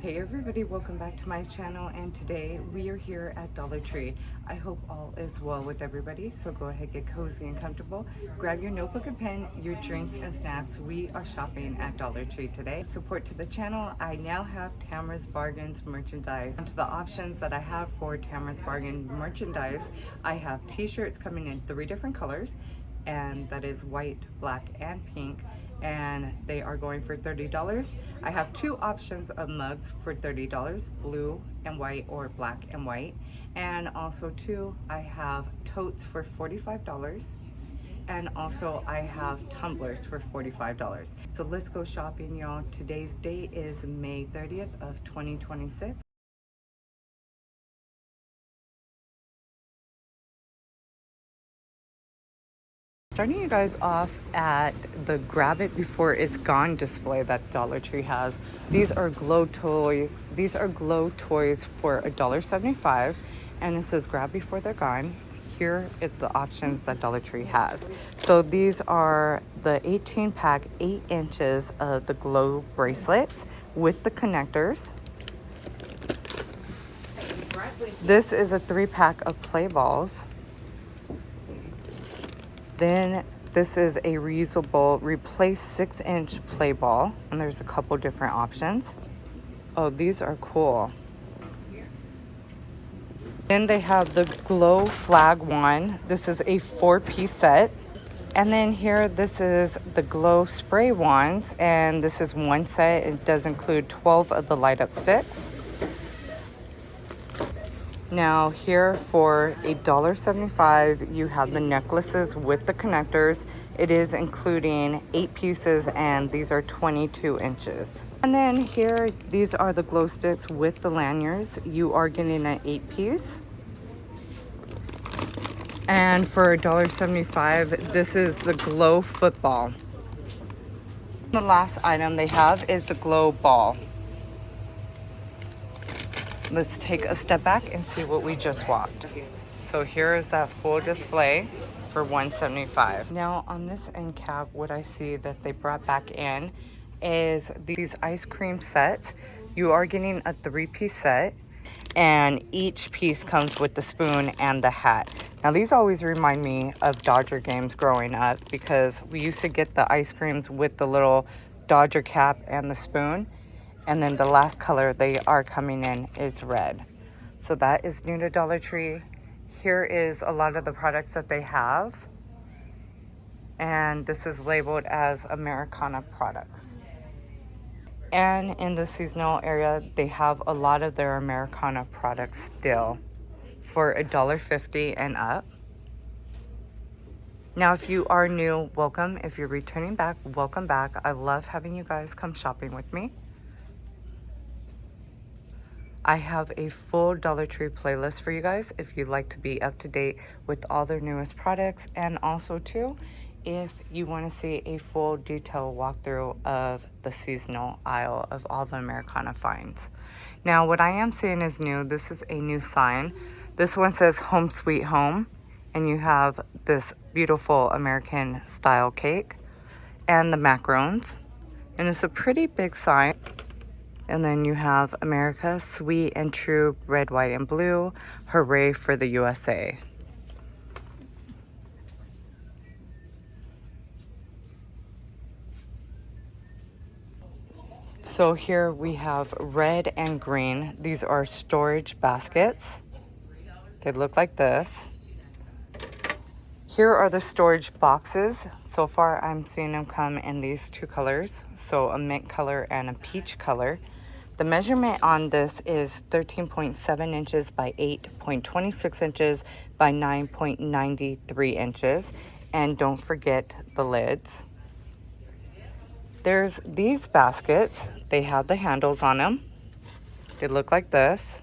Hey everybody, welcome back to my channel, and today we are here at Dollar Tree. I hope all is well with everybody, so go ahead, get cozy and comfortable, grab your notebook and pen, your drinks and snacks. We are shopping at Dollar Tree today. Support to the channel. I now have Tamara's Bargains merchandise. On to the options that I have for Tamara's Bargain merchandise, I have t-shirts coming in 3 different colors, and that is white, black, and pink, and they are going for $30. I have 2 options of mugs for $30, blue and white or black and white, and also I have totes for $45, and also I have tumblers for $45. So let's go shopping, y'all. Today's date is May 30th of 2026. Starting you guys off at the grab it before it's gone display that Dollar Tree has. These are glow toys. These are glow toys for $1.75, and it says grab before they're gone. Here is the options that Dollar Tree has. So these are the 18-pack, 8 inches of the glow bracelets with the connectors. This is a 3-pack of play balls. Then this is a reusable replace 6-inch play ball, and there's a couple different options. Oh, these are cool. Then they have the glow flag wand. This is a 4-piece set. And then here, this is the glow spray wands, and this is one set. It does include 12 of the light up sticks. Now here for $1.75, you have the necklaces with the connectors. It is including 8 pieces, and these are 22 inches. And then here, these are the glow sticks with the lanyards. You are getting an 8-piece. And for $1.75, this is the glow football. The last item they have is the glow ball. Let's take a step back and see what we just walked. So here is that full display for $1.75. Now on this end cap, what I see that they brought back in is these ice cream sets. You are getting a 3-piece set, and each piece comes with the spoon and the hat. Now these always remind me of Dodger games growing up, because we used to get the ice creams with the little Dodger cap and the spoon. And then the last color they are coming in is red. So that is new to Dollar Tree. Here is a lot of the products that they have. And this is labeled as Americana products. And in the seasonal area, they have a lot of their Americana products still for $1.50 and up. Now, if you are new, welcome. If you're returning back, welcome back. I love having you guys come shopping with me. I have a full Dollar Tree playlist for you guys if you'd like to be up to date with all their newest products, and also too, if you want to see a full detailed walkthrough of the seasonal aisle of all the Americana finds. Now, what I am seeing is new. This is a new sign. This one says Home Sweet Home, and you have this beautiful American style cake and the macarons, and it's a pretty big sign. And then you have America, sweet and true, red, white, and blue. Hooray for the USA. So here we have red and green. These are storage baskets. They look like this. Here are the storage boxes. So far I'm seeing them come in these 2 colors. So a mint color and a peach color. The measurement on this is 13.7 inches by 8.26 inches by 9.93 inches. And don't forget the lids. There's these baskets. They have the handles on them. They look like this.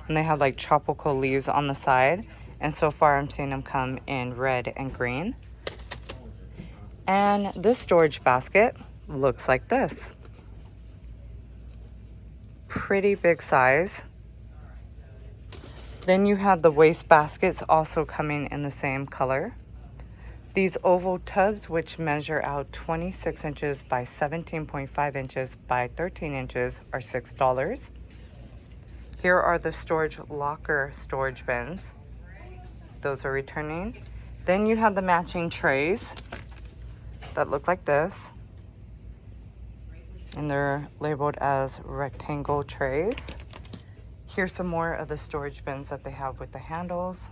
And they have like tropical leaves on the side. And so far I'm seeing them come in red and green. And this storage basket looks like this. Pretty big size. Then you have the waste baskets also coming in the same color. These oval tubs, which measure out 26 inches by 17.5 inches by 13 inches, are $6. Here are the storage locker storage bins. Those are returning. Then you have the matching trays that look like this. And they're labeled as rectangle trays. Here's some more of the storage bins that they have with the handles.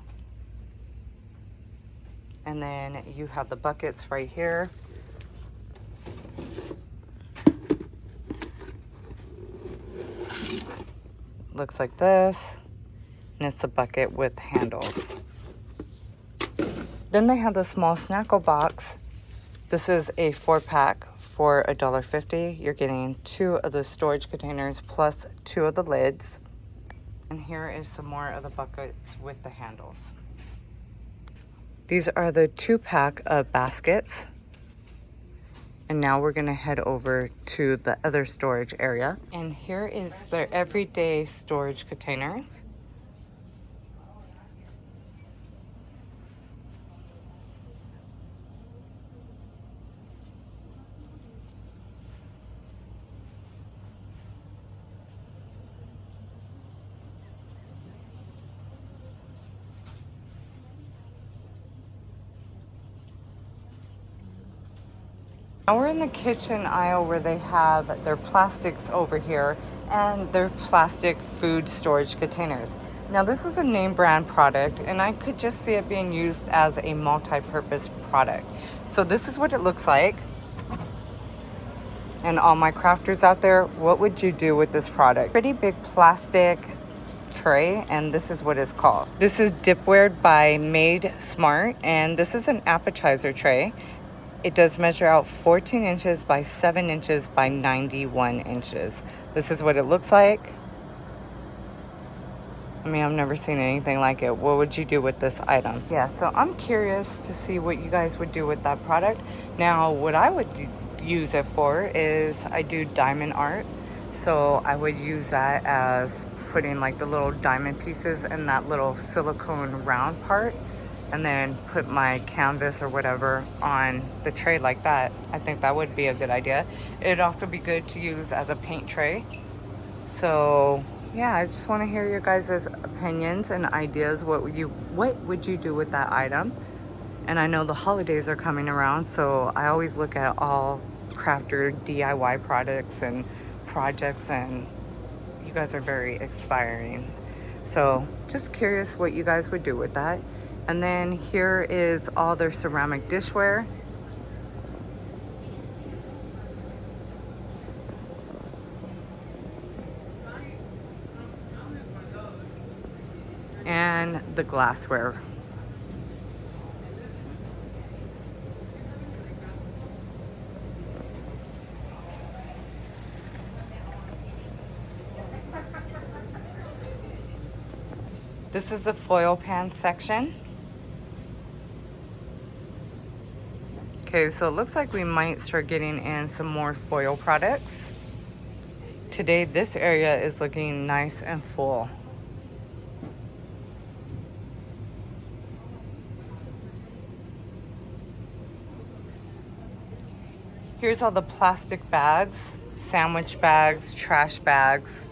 And then you have the buckets right here. Looks like this. And it's a bucket with handles. Then they have the small snackle box. This is a 4-pack for $1.50. You're getting 2 of the storage containers plus 2 of the lids. And here is some more of the buckets with the handles. These are the 2-pack of baskets. And now we're gonna head over to the other storage area. And here is their everyday storage containers. Now we're in the kitchen aisle where they have their plastics over here and their plastic food storage containers. Now this is a name brand product and I could just see it being used as a multi-purpose product. So this is what it looks like. And all my crafters out there, what would you do with this product? Pretty big plastic tray, and this is what it's called. This is dipware by Made Smart, and this is an appetizer tray. It does measure out 14 inches by 7 inches by 91 inches. This is what it looks like. I mean, I've never seen anything like it. What would you do with this item? Yeah, so I'm curious to see what you guys would do with that product. Now, what I would use it for is I do diamond art. So I would use that as putting like the little diamond pieces in that little silicone round part, and then put my canvas or whatever on the tray like that. I think that would be a good idea. It'd also be good to use as a paint tray. So yeah, I just want to hear your guys' opinions and ideas. What would you do with that item? And I know the holidays are coming around, so I always look at all crafter DIY products and projects, and you guys are very inspiring. So just curious what you guys would do with that. And then here is all their ceramic dishware. And the glassware. This is the foil pan section. Okay, so it looks like we might start getting in some more foil products. Today, this area is looking nice and full. Here's all the plastic bags, sandwich bags, trash bags.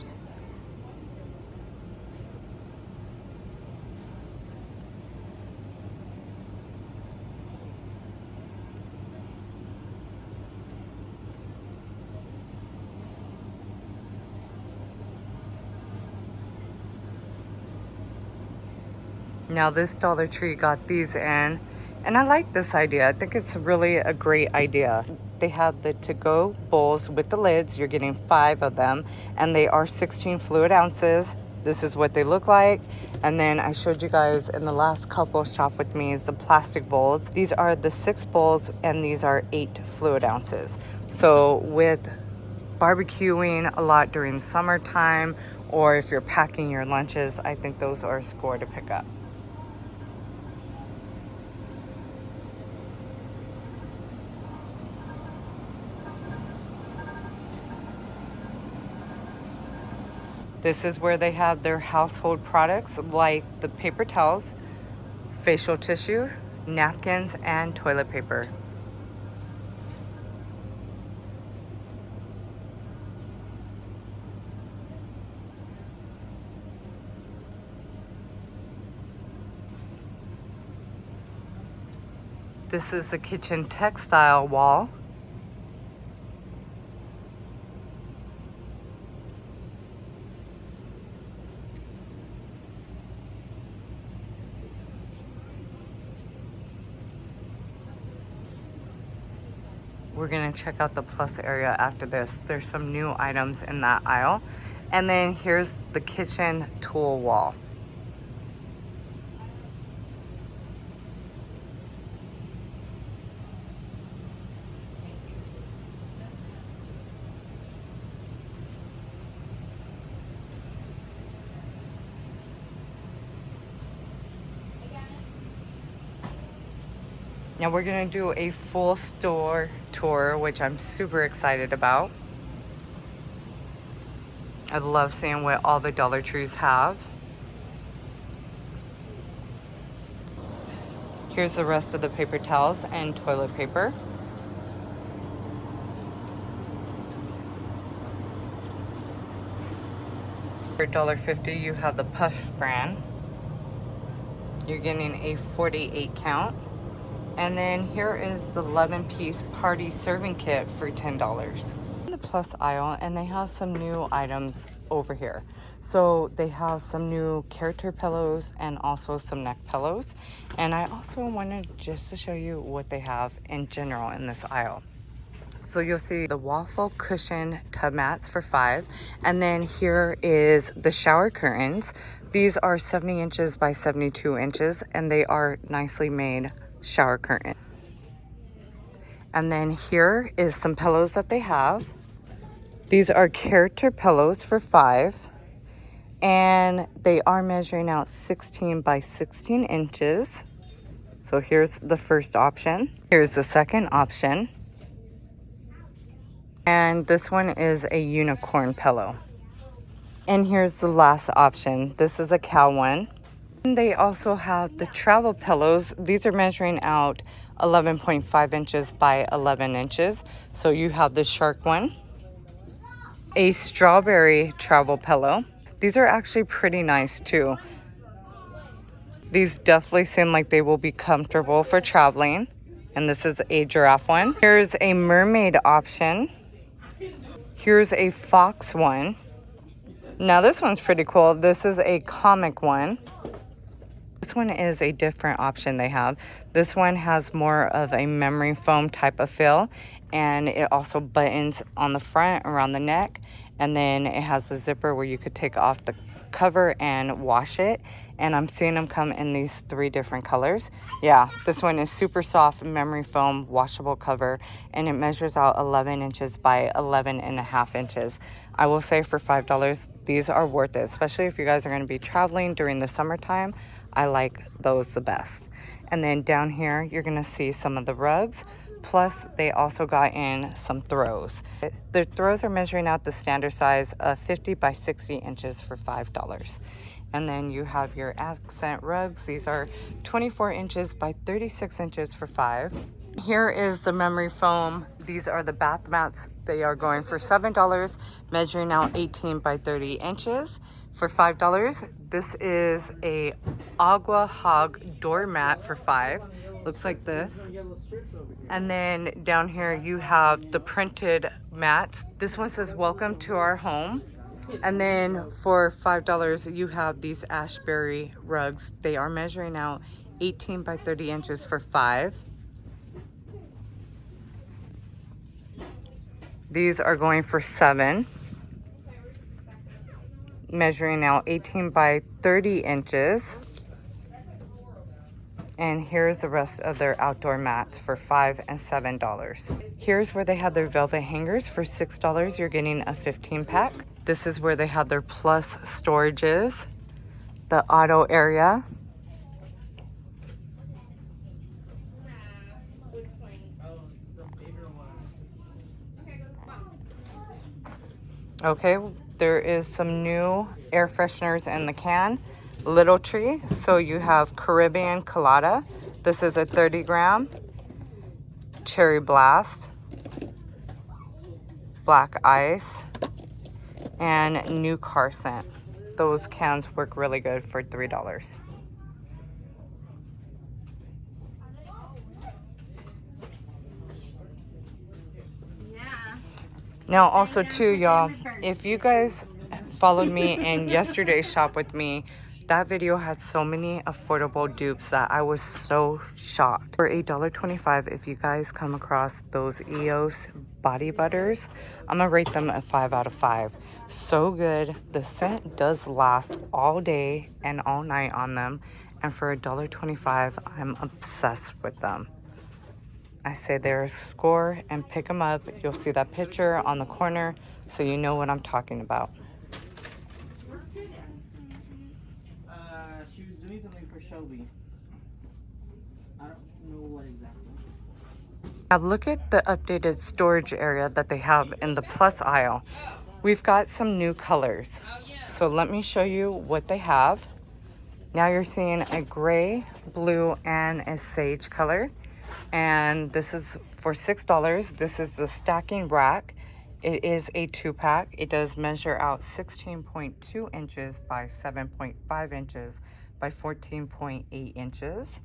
Now this Dollar Tree got these in, and I like this idea. I think it's really a great idea. They have the to-go bowls with the lids. You're getting 5 of them, and they are 16 fluid ounces. This is what they look like. And then I showed you guys in the last couple shop with me is the plastic bowls. These are the 6 bowls, and these are 8 fluid ounces. So with barbecuing a lot during summertime, or if you're packing your lunches, I think those are a score to pick up. This is where they have their household products like the paper towels, facial tissues, napkins, and toilet paper. This is the kitchen textile wall. We're gonna check out the plus area after this. There's some new items in that aisle. And then here's the kitchen tool wall. Now we're gonna do a full store tour, which I'm super excited about. I love seeing what all the Dollar Trees have. Here's the rest of the paper towels and toilet paper. For $1.50, you have the Puff brand. You're getting a 48 count. And then here is the 11-piece party serving kit for $10. In the plus aisle, and they have some new items over here. So they have some new character pillows and also some neck pillows. And I also wanted just to show you what they have in general in this aisle. So you'll see the waffle cushion tub mats for $5. And then here is the shower curtains. These are 70 inches by 72 inches, and they are nicely made shower curtain. And then here is some pillows that they have. These are character pillows for $5, and they are measuring out 16 by 16 inches. So here's the first option. Here's the second option. And this one is a unicorn pillow. And here's the last option. This is a cow one. And they also have the travel pillows. These are measuring out 11.5 inches by 11 inches. So you have the shark one, a strawberry travel pillow. These are actually pretty nice too. These definitely seem like they will be comfortable for traveling. And this is a giraffe one. Here's a mermaid option. Here's a fox one. Now this one's pretty cool. This is a comic one. This one is a different option they have. This one has more of a memory foam type of feel, and it also buttons on the front around the neck, and then it has a zipper where you could take off the cover and wash it. And I'm seeing them come in these 3 different colors. Yeah, this one is super soft memory foam washable cover, and it measures out 11 inches by 11.5 inches. I will say for $5, these are worth it, especially if you guys are going to be traveling during the summertime. I like those the best. And then down here, you're going to see some of the rugs. Plus, they also got in some throws. The throws are measuring out the standard size of 50 by 60 inches for $5. And then you have your accent rugs. These are 24 inches by 36 inches for $5. Here is the memory foam. These are the bath mats. They are going for $7, measuring out 18 by 30 inches for $5. This is a Agua Hog doormat for $5. Looks like this. And then down here you have the printed mats. This one says welcome to our home. And then for $5 you have these Ashbury rugs. They are measuring out 18 by 30 inches for $5. These are going for $7, measuring out 18 by 30 inches. And here's the rest of their outdoor mats for $5 and $7. Here's where they have their velvet hangers for $6. You're getting a 15 pack. This is where they have their plus storages, the auto area. Okay, there is some new air fresheners in the can. Little Tree, so you have Caribbean Colada. This is a 30 gram Cherry Blast, Black Ice, and New Car Scent. Those cans work really good for $3. Now also too, y'all, if you guys followed me in yesterday's shop with me, that video had so many affordable dupes that I was so shocked. For $1.25, if you guys come across those EOS body butters, I'm gonna rate them a 5 out of 5. So good. The scent does last all day and all night on them. And for $1.25, I'm obsessed with them. I say they're a score and pick them up. You'll see that picture on the corner so you know what I'm talking about. She was doing something for Shelby. I don't know what exactly. Now look at the updated storage area that they have in the plus aisle. We've got some new colors. So let me show you what they have. Now you're seeing a gray, blue, and a sage color. And this is for $6. This is the stacking rack. It is a 2-pack. It does measure out 16.2 inches by 7.5 inches by 14.8 inches.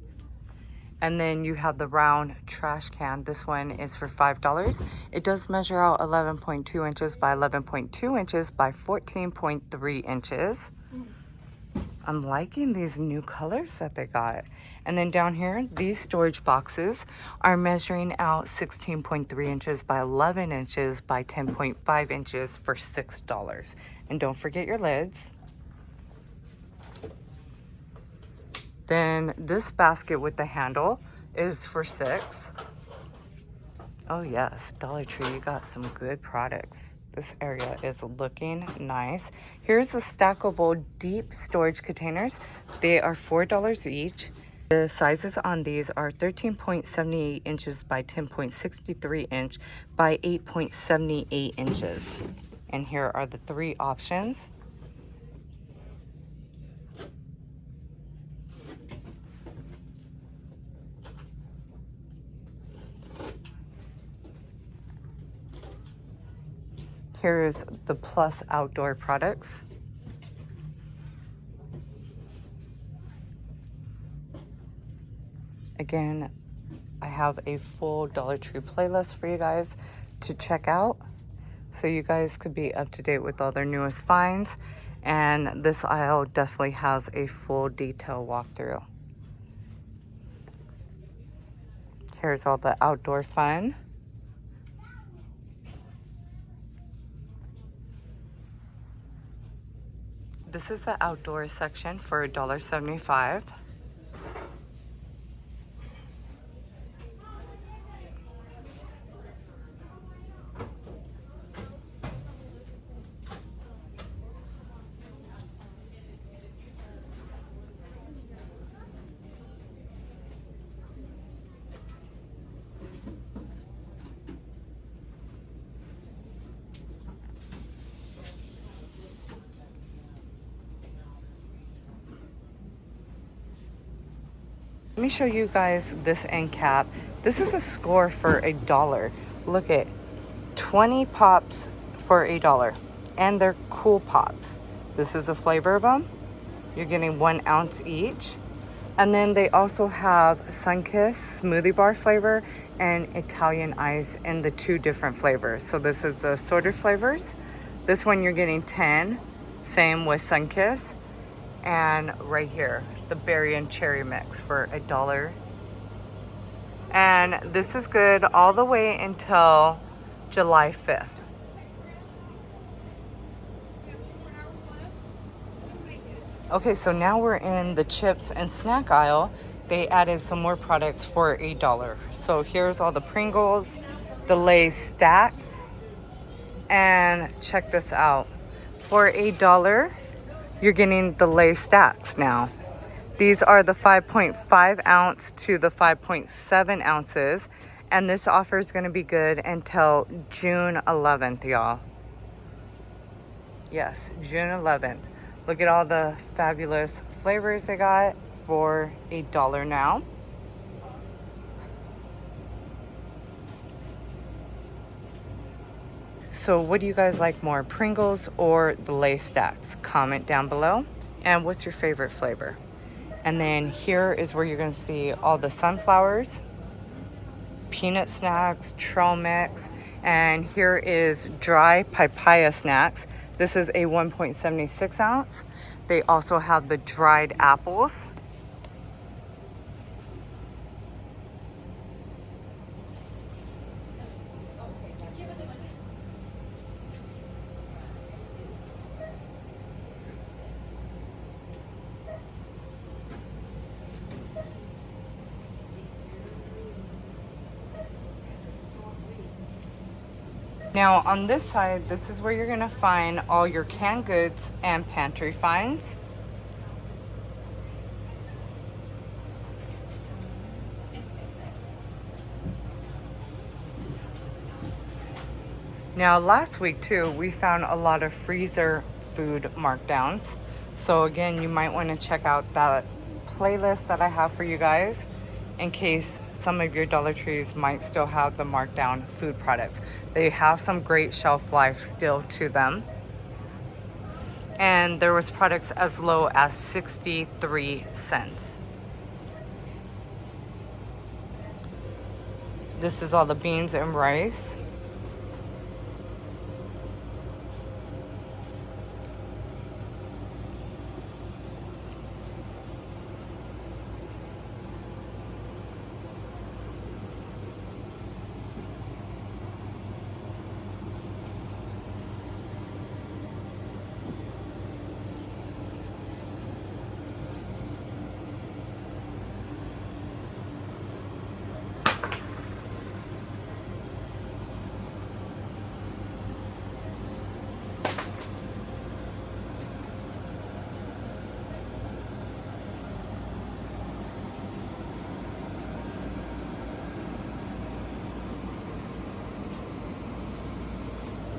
And then you have the round trash can. This one is for $5. It does measure out 11.2 inches by 11.2 inches by 14.3 inches. I'm liking these new colors that they got. And then down here, these storage boxes are measuring out 16.3 inches by 11 inches by 10.5 inches for $6. And don't forget your lids. Then this basket with the handle is for $6. Oh yes, Dollar Tree, you got some good products. This area is looking nice. Here's the stackable deep storage containers. They are $4 each. The sizes on these are 13.78 inches by 10.63 inch by 8.78 inches. And here are the 3 options. Here's the Plus outdoor products. Again, I have a full Dollar Tree playlist for you guys to check out, so you guys could be up to date with all their newest finds. And this aisle definitely has a full detail walkthrough. Here's all the outdoor fun. This is the outdoor section for $1.75. Let me show you guys this end cap. This is a score for $1. Look at 20 pops for $1, and they're cool pops. This is the flavor of them. You're getting 1 ounce each. And then they also have Sunkist smoothie bar flavor and Italian ice in the 2 different flavors. So this is the assorted flavors. This one you're getting 10, same with Sunkist. And right here, the berry and cherry mix for $1. And this is good all the way until July 5th. Okay, so now we're in the chips and snack aisle. They added some more products for $1. So here's all the Pringles, the Lay's stacks, and check this out. For $1, you're getting the Lay's stacks now. These are the 5.5 ounce to the 5.7 ounces. And this offer is going to be good until June 11th, y'all. Yes, June 11th. Look at all the fabulous flavors they got for $1 now. So what do you guys like more, Pringles or the Lay's stacks? Comment down below. And what's your favorite flavor? And then here is where you're gonna see all the sunflowers, peanut snacks, trail mix, and here is dry papaya snacks. This is a 1.76 ounce. They also have the dried apples. Now on this side, this is where you're gonna find all your canned goods and pantry finds. Now last week too, we found a lot of freezer food markdowns. So again, you might wanna check out that playlist that I have for you guys in case some of your Dollar Trees might still have the markdown food products. They have some great shelf life still to them. And there was products as low as 63 cents. This is all the beans and rice.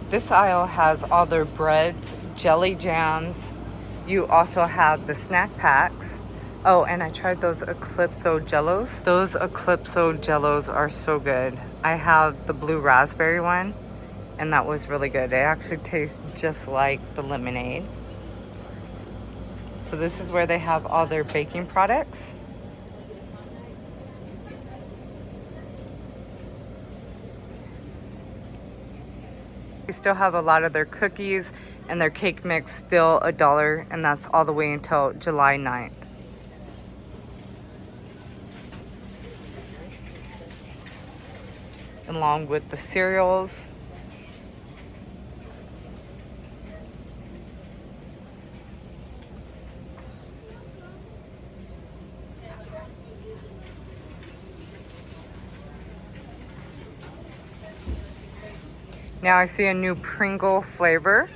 This aisle has all their breads, jelly jams. You also have the snack packs. Oh, and I tried those Eclipso Jellos. Those Eclipso Jellos are so good. I have the blue raspberry one, and that was really good. It actually tastes just like the lemonade. So this is where they have all their baking products. They still have a lot of their cookies and their cake mix still $1, and that's all the way until July 9th. Along with the cereals. Now I see a new Pringle flavor.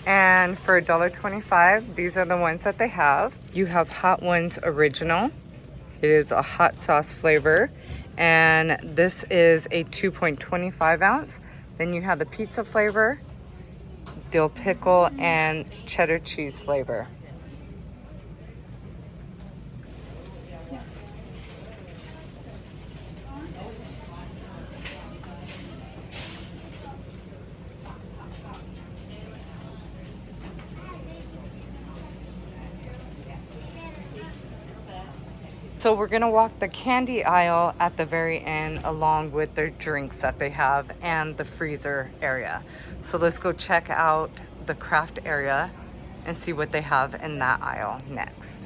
And for $1.25, these are the ones that they have. You have Hot Ones Original. It is a hot sauce flavor. And this is a 2.25 ounce. Then you have the pizza flavor, dill pickle, and cheddar cheese flavor. So we're gonna walk the candy aisle at the very end along with their drinks that they have and the freezer area. So let's go check out the craft area and see what they have in that aisle next.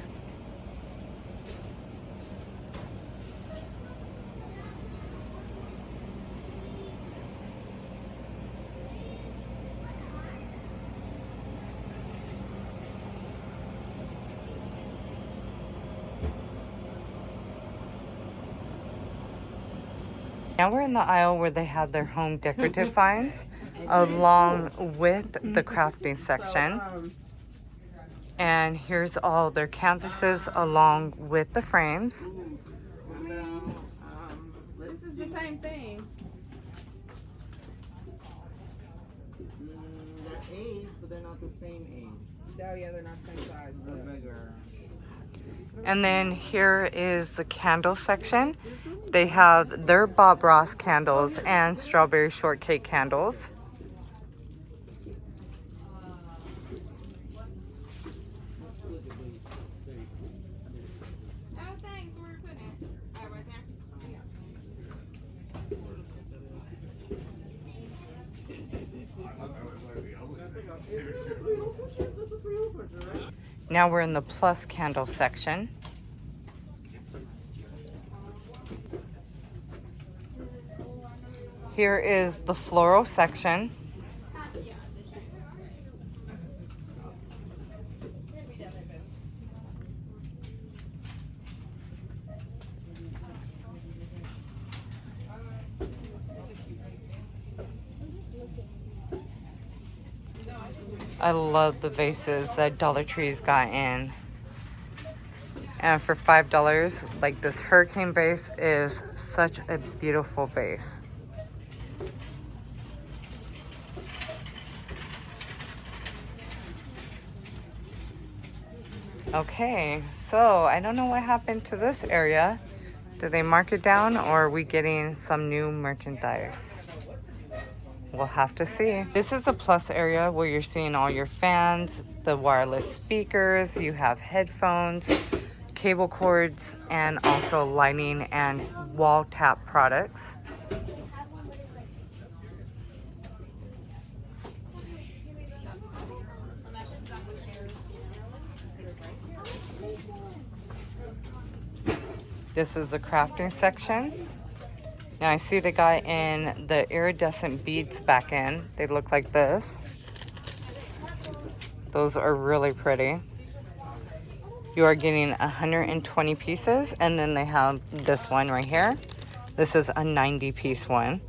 Now we're in the aisle where they have their home decorative finds along with the crafting section. And here's all their canvases along with the frames. This is the same thing. They're A's, but they're not the same A's. Oh yeah, they're not the same size. They're bigger. And then here is the candle section. They have their Bob Ross candles and strawberry shortcake candles. Oh, thanks. Where are you putting it? Oh, right there. Now we're in the plus candle section. Here is the floral section. I love the vases that Dollartree's got in. And for $5, like this hurricane vase is such a beautiful vase. Okay, so I don't know what happened to this area. Did they mark it down, or are we getting some new merchandise? We'll have to see. This is a plus area where you're seeing all your fans, the wireless speakers, you have headphones, cable cords, and also lighting and wall tap products. This is the crafting section. Now I see the guy in the iridescent beads back in. They look like this. Those are really pretty. You are getting 120 pieces, and then they have this one right here. This is a 90-piece one.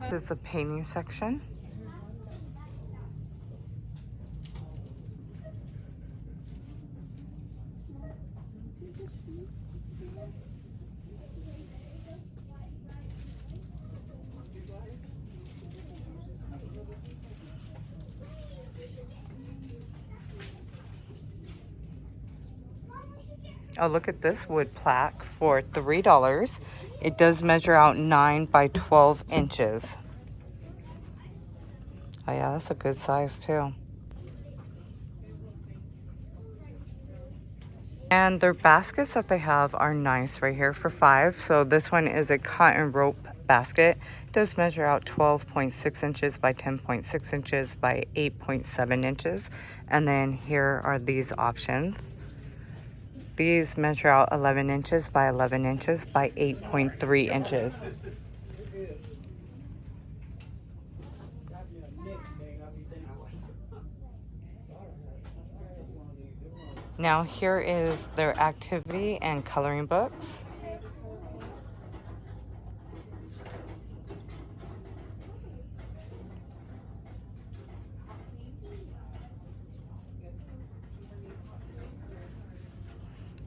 This is the painting section. Oh, look at this wood plaque for $3. It does measure out 9 by 12 inches. Oh yeah, that's a good size too. And their baskets that they have are nice right here for $5. So this one is a cotton rope basket. It does measure out 12.6 inches by 10.6 inches by 8.7 inches. And then here are these options. These measure out 11 inches by 11 inches by 8.3 inches. Now here is their activity and coloring books.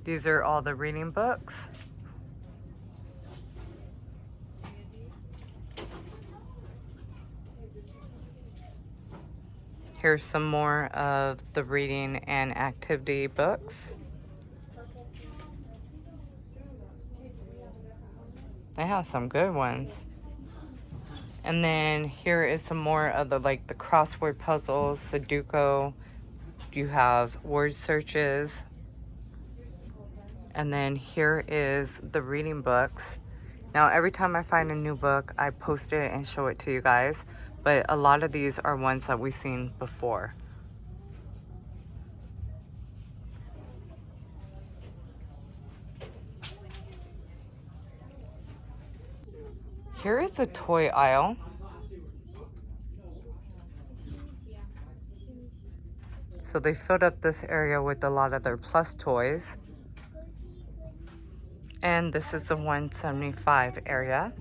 These are all the reading books. Here's some more of the reading and activity books. They have some good ones. And then here is some more of the the crossword puzzles, Sudoku. You have word searches. And then here is the reading books. Now every time I find a new book, I post it and show it to you guys. But a lot of these are ones that we've seen before. Here is the toy aisle. So they filled up this area with a lot of their plus toys. And this is the 175 area.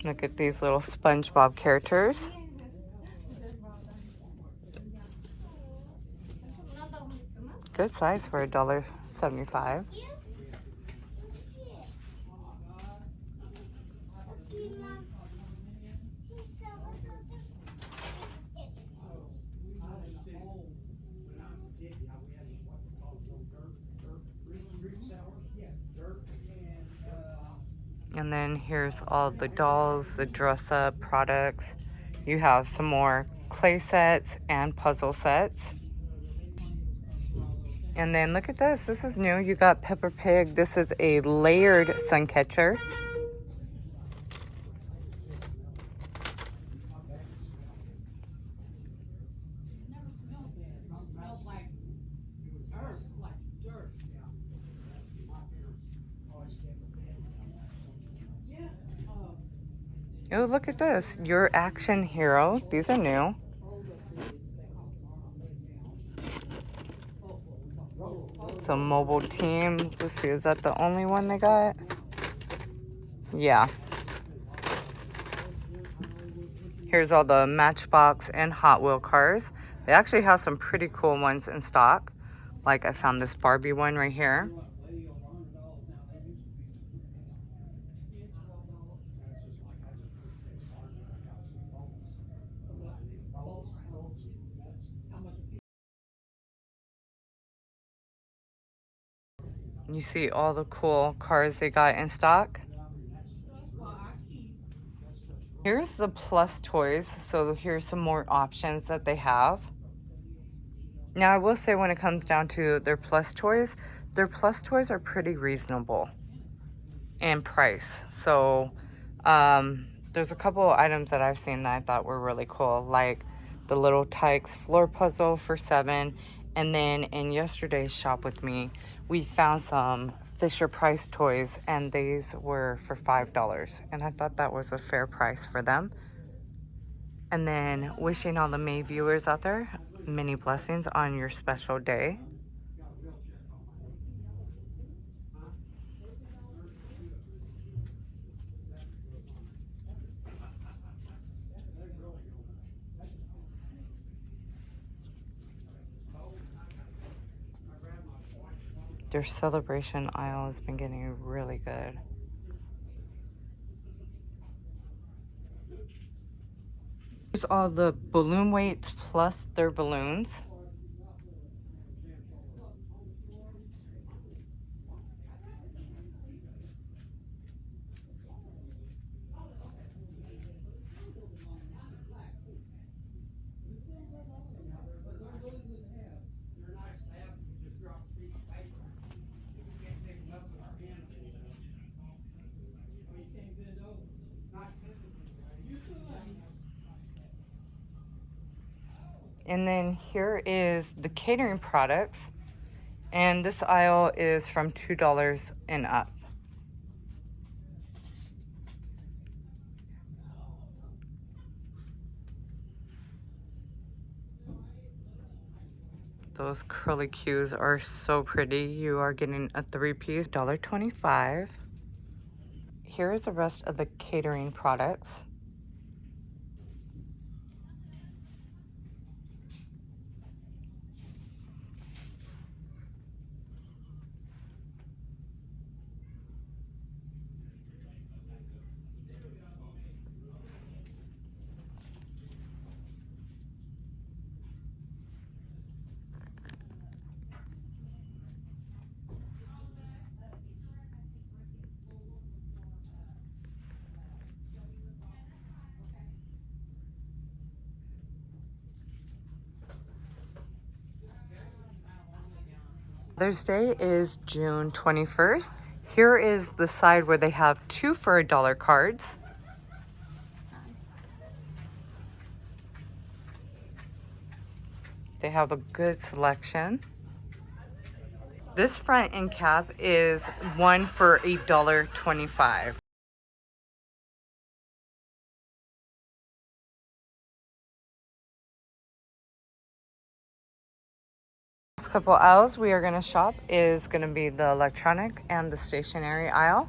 Look at these little SpongeBob characters. Good size for $1.75. And then here's all the dolls, the dress up products. You have some more clay sets and puzzle sets. And then look at this. This is new. You got Peppa Pig. This is a layered sun catcher. Oh, look at this. Your Action Hero. These are new. So mobile team. Let's see, is that the only one they got? Yeah. Here's all the Matchbox and Hot Wheel cars. They actually have some pretty cool ones in stock. Like I found this Barbie one right here. You see all the cool cars they got in stock. Here's the plus toys. So here's some more options that they have. Now I will say when it comes down to their plus toys are pretty reasonable in price. So there's a couple items that I've seen that I thought were really cool, like the little Tykes floor puzzle for $7. And then in yesterday's shop with me, we found some Fisher Price toys, and these were for $5. And I thought that was a fair price for them. And then wishing all the May viewers out there many blessings on your special day. Their celebration aisle has been getting really good. Here's all the balloon weights plus their balloons. And then here is the catering products. And this aisle is from $2 and up. Those curly cues are so pretty. You are getting a 3-piece, $1.25. Here is the rest of the catering products. Mother's Day is June 21st. Here is the side where they have 2 for $1 cards. They have a good selection. This front end cap is 1 for $1.25. Next couple aisles we are going to shop is going to be the electronic and the stationery aisle.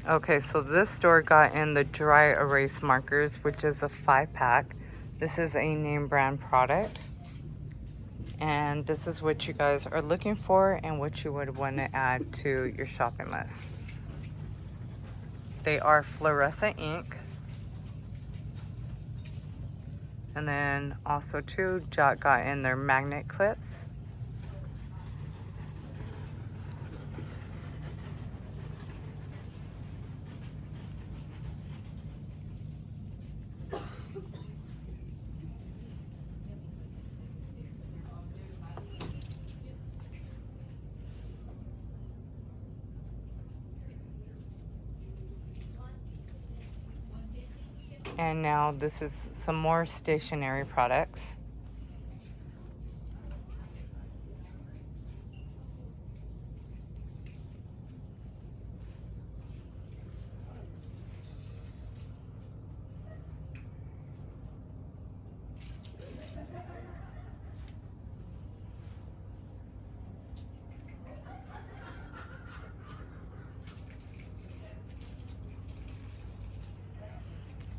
Okay, so this store got in the dry erase markers, which is a 5-pack. This is a name brand product. And this is what you guys are looking for and what you would want to add to your shopping list. They are fluorescent ink. And then also too, Jack got in their magnet clips. And now this is some more stationery products.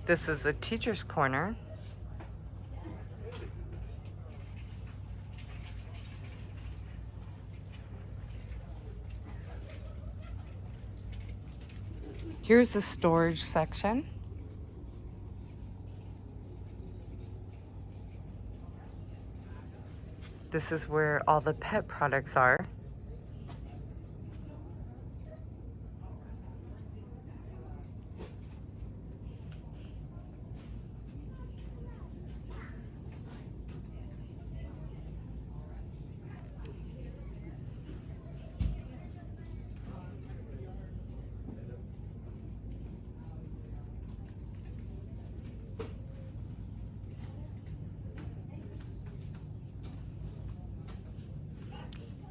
This is the teacher's corner. Here's the storage section. This is where all the pet products are.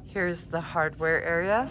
Here's the hardware area.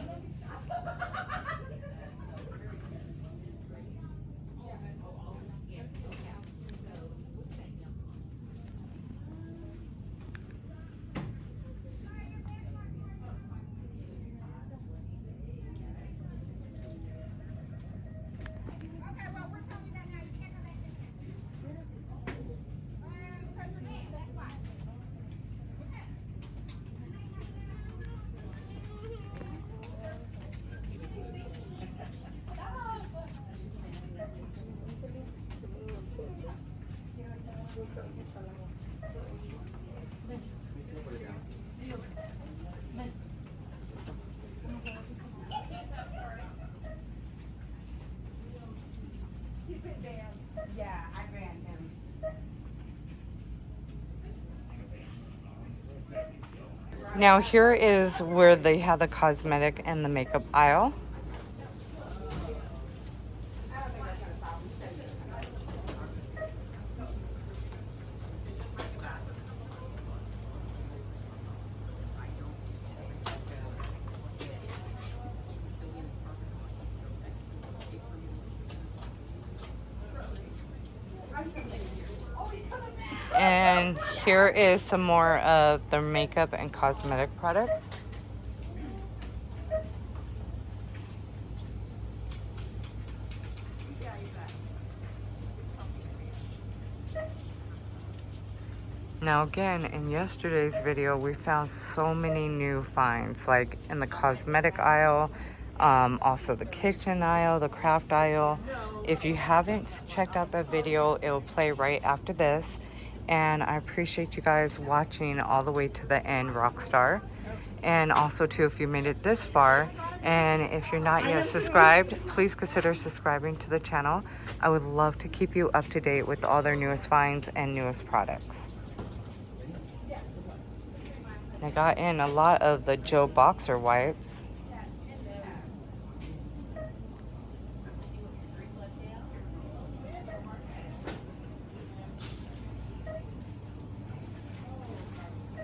Now here is where they have the cosmetic and the makeup aisle. And here is some more of the makeup and cosmetic products. Now again, in yesterday's video, we found so many new finds, like in the cosmetic aisle, also the kitchen aisle, the craft aisle. If you haven't checked out that video, it will play right after this. And I appreciate you guys watching all the way to the end, Rockstar. And also too, if you made it this far, and if you're not yet subscribed, please consider subscribing to the channel. I would love to keep you up to date with all their newest finds and newest products. I got in a lot of the Joe boxer wipes.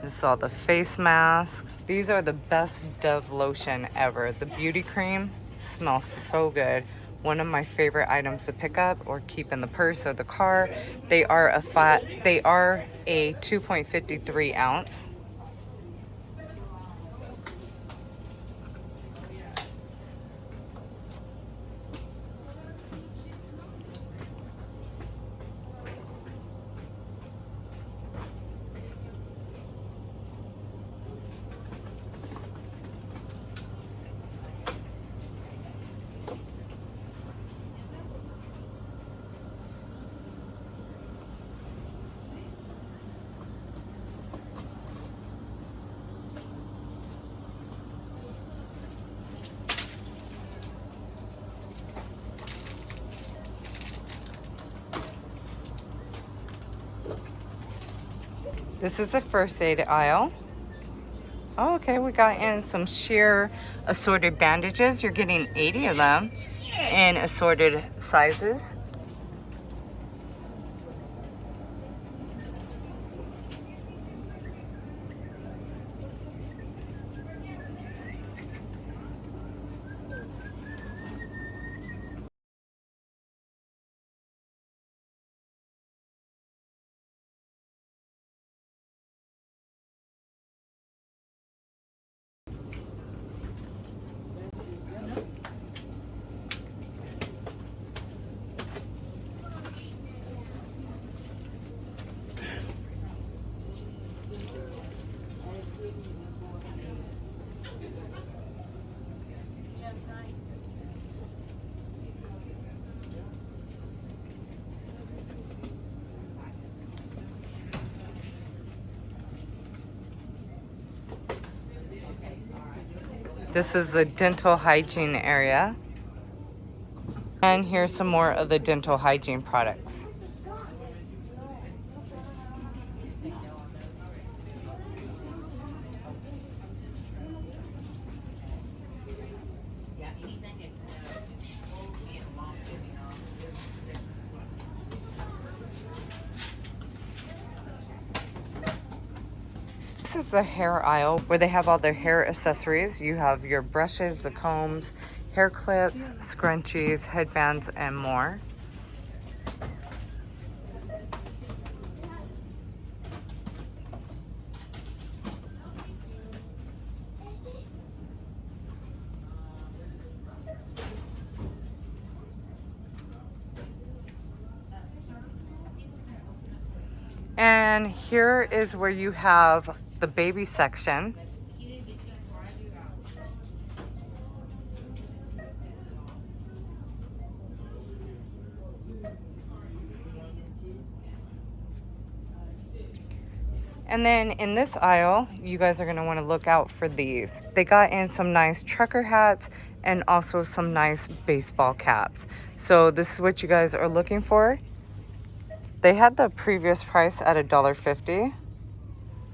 This is all the face masks. These are the best Dove lotion ever. The beauty cream smells so good. One of my favorite items to pick up or keep in the purse or the car. They are a 2.53 ounce. This is the first aid aisle. Oh, okay, we got in some sheer assorted bandages. You're getting 80 of them in assorted sizes. This is the dental hygiene area. And here's some more of the dental hygiene products. This is the hair aisle where they have all their hair accessories. You have your brushes, the combs, hair clips, scrunchies, headbands, and more. And here is where you have the baby section. And then in this aisle, you guys are gonna wanna look out for these. They got in some nice trucker hats and also some nice baseball caps. So this is what you guys are looking for. They had the previous price at $1.50.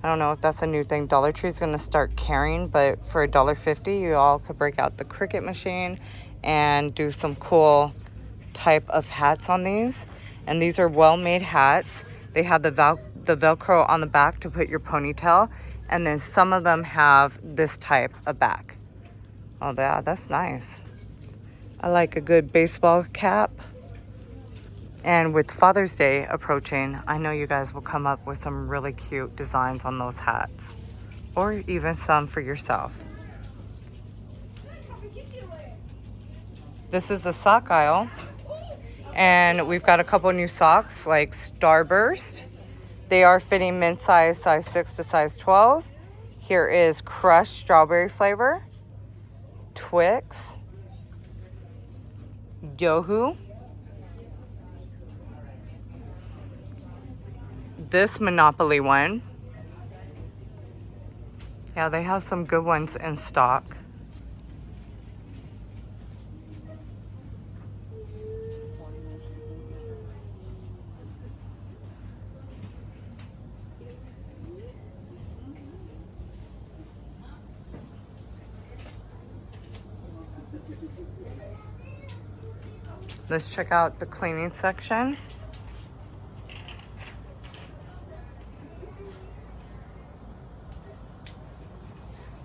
I don't know if that's a new thing Dollartree is gonna start carrying, but for $1.50, you all could break out the Cricut machine and do some cool type of hats on these. And these are well-made hats. They have the Velcro on the back to put your ponytail, and then some of them have this type of back. Oh, that's nice. I like a good baseball cap. And with Father's Day approaching, I know you guys will come up with some really cute designs on those hats, or even some for yourself. This is the sock aisle, and we've got a couple new socks like Starburst. They are fitting men's size 6 to size 12. Here is crushed strawberry flavor, Twix, Yohu, this Monopoly one, Yeah, they have some good ones in stock. Let's check out the cleaning section.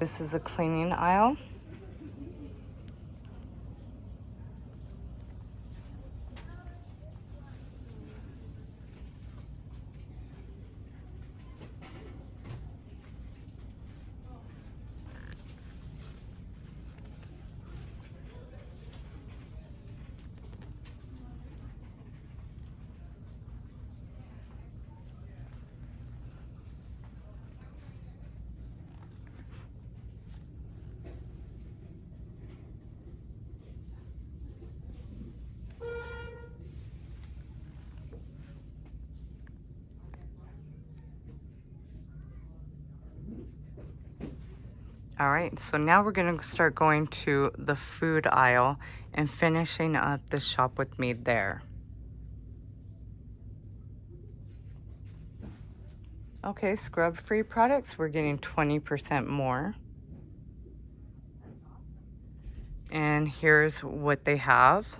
This is a cleaning aisle. All right, so now we're gonna start going to the food aisle and finishing up the shop with me there. Okay, scrub-free products, we're getting 20% more. And here's what they have.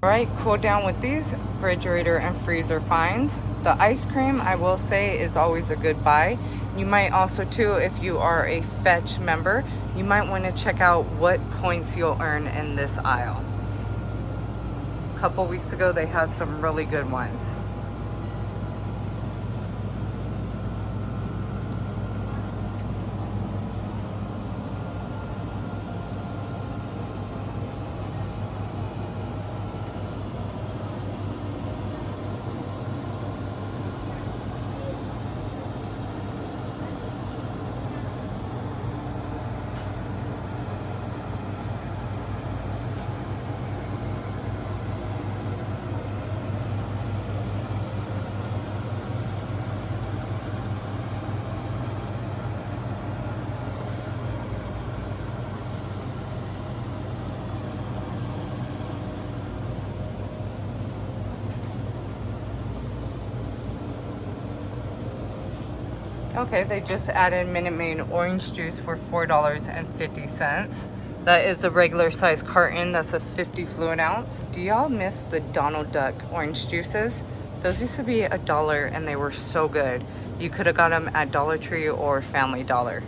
All right, cool down with these refrigerator and freezer finds. The ice cream, I will say, is always a good buy. You might also too, if you are a Fetch member, you might want to check out what points you'll earn in this aisle. A couple weeks ago, they had some really good ones. Okay, they just added Minute Maid orange juice for $4.50. That is a regular size carton. That's a 50 fluid ounce. Do y'all miss the Donald Duck orange juices? Those used to be $1 and they were so good. You could have got them at Dollartree or Family Dollar.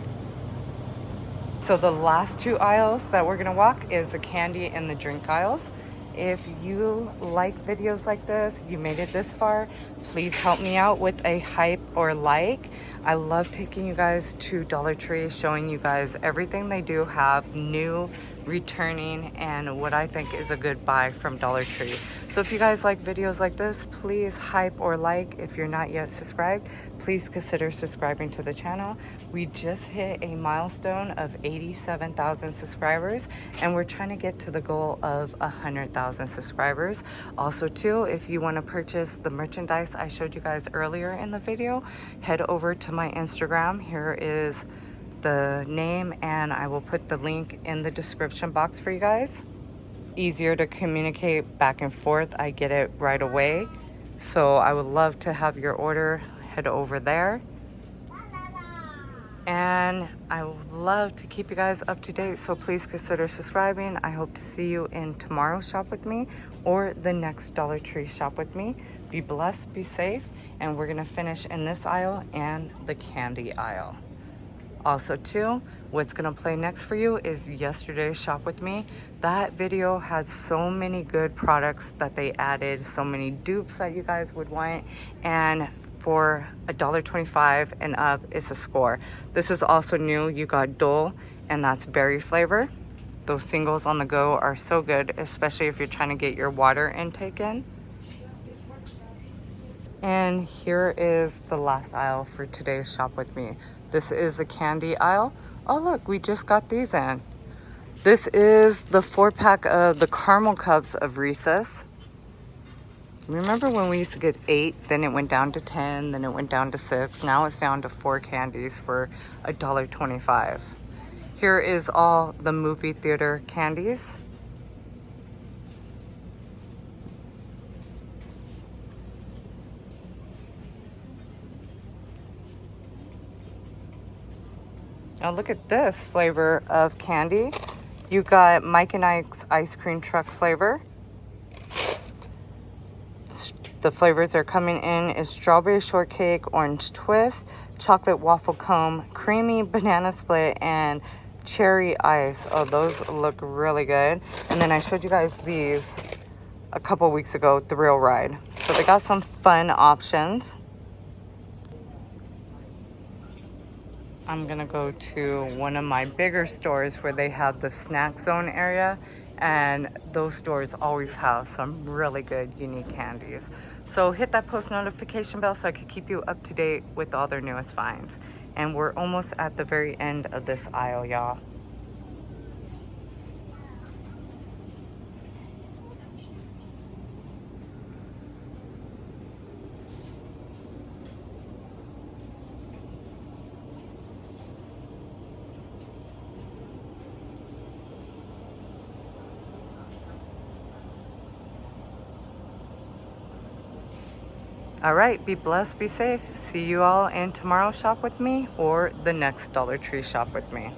So the last two aisles that we're gonna walk is the candy and the drink aisles. If you like videos like this, you made it this far, please help me out with a hype or like. I love taking you guys to Dollar Tree, showing you guys everything they do have new, returning, and what I think is a good buy from Dollar Tree. So if you guys like videos like this, please hype or like. If you're not yet subscribed, please consider subscribing to the channel. We just hit a milestone of 87,000 subscribers, and we're trying to get to the goal of 100,000 subscribers. Also too, if you want to purchase the merchandise I showed you guys earlier in the video, head over to my Instagram. Here is the name, and I will put the link in the description box for you guys. Easier to communicate back and forth. I get it right away. So I would love to have your order. Head over there. And I would love to keep you guys up to date, so please consider subscribing. I hope to see you in tomorrow's shop with me or the next Dollar Tree shop with me. Be blessed, be safe, and we're gonna finish in this aisle and the candy aisle. Also too, what's gonna play next for you is yesterday's shop with me. That video has so many good products that they added, so many dupes that you guys would want, and for $1.25 and up, it's a score. This is also new. You got Dole, and that's berry flavor. Those singles on the go are so good, especially if you're trying to get your water intake in. And here is the last aisle for today's shop with me. This is the candy aisle. Oh look, we just got these in. This is the 4-pack of the caramel cups of Reese's. Remember when we used to get 8, then it went down to 10, then it went down to 6. Now it's down to 4 candies for $1.25. Here is all the movie theater candies. Now look at this flavor of candy. You got Mike and Ike's ice cream truck flavor. The flavors they're coming in is strawberry shortcake, orange twist, chocolate waffle cone, creamy banana split, and cherry ice. Oh, those look really good. And then I showed you guys these a couple weeks ago, Thrill Ride. So they got some fun options. I'm gonna go to one of my bigger stores where they have the snack zone area, and those stores always have some really good unique candies. So hit that post notification bell so I can keep you up to date with all their newest finds. And we're almost at the very end of this aisle, y'all. All right, be blessed, be safe. See you all in tomorrow's shop with me or the next Dollar Tree shop with me.